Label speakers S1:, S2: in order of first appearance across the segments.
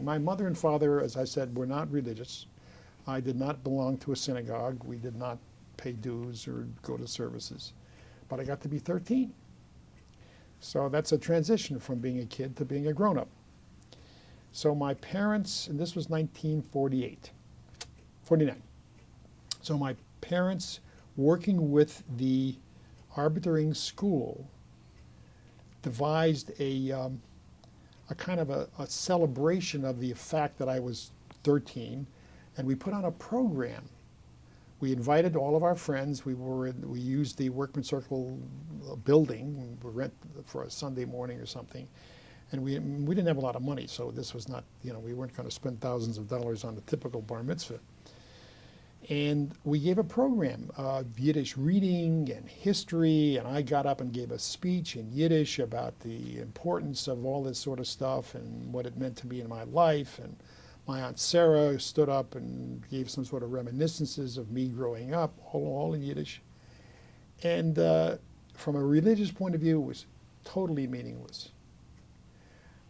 S1: My mother and father, as I said, were not religious. I did not belong to a synagogue. We did not pay dues or go to services. But I got to be 13. So that's a transition from being a kid to being a grown-up. So my parents, and this was 49. So my parents, working with the arbitering school, devised a kind of a celebration of the fact that I was 13, and we put on a program. We invited all of our friends. We used the Workman Circle building, we rent for a Sunday morning or something, and we didn't have a lot of money, so this was not, we weren't going to spend thousands of dollars on the typical bar mitzvah. And we gave a program, Yiddish reading and history, and I got up and gave a speech in Yiddish about the importance of all this sort of stuff and what it meant to me in my life. And my Aunt Sarah stood up and gave some sort of reminiscences of me growing up, all in Yiddish. And from a religious point of view, it was totally meaningless.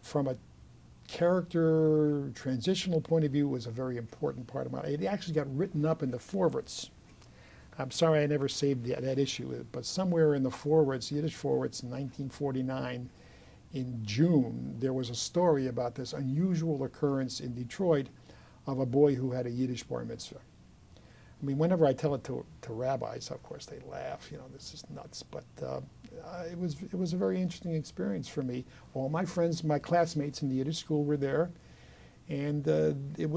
S1: From a character transitional point of view, was a very important part of my life. It actually got written up in the Forverts. I'm sorry I never saved that issue, but somewhere in the Forverts, Yiddish Forverts in 1949, in June, there was a story about this unusual occurrence in Detroit of a boy who had a Yiddish bar mitzvah. I mean, whenever I tell it to rabbis, of course they laugh, this is nuts, but it was a very interesting experience for me. All my friends, my classmates in the Yiddish school were there, and it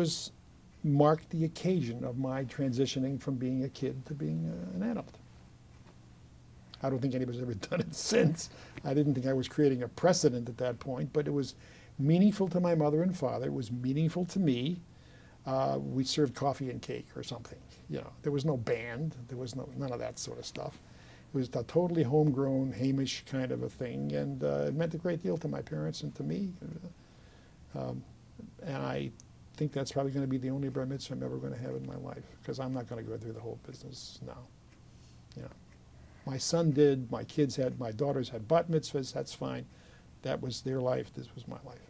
S1: marked the occasion of my transitioning from being a kid to being an adult. I don't think anybody's ever done it since. I didn't think I was creating a precedent at that point, but it was meaningful to my mother and father. It was meaningful to me. We served coffee and cake or something. There was no band. There was none of that sort of stuff. It was a totally homegrown, Hamish kind of a thing, and it meant a great deal to my parents and to me. And I think that's probably going to be the only bar mitzvah I'm ever going to have in my life, because I'm not going to go through the whole business now. My son did, my daughters had bat mitzvahs, that's fine. That was their life, this was my life.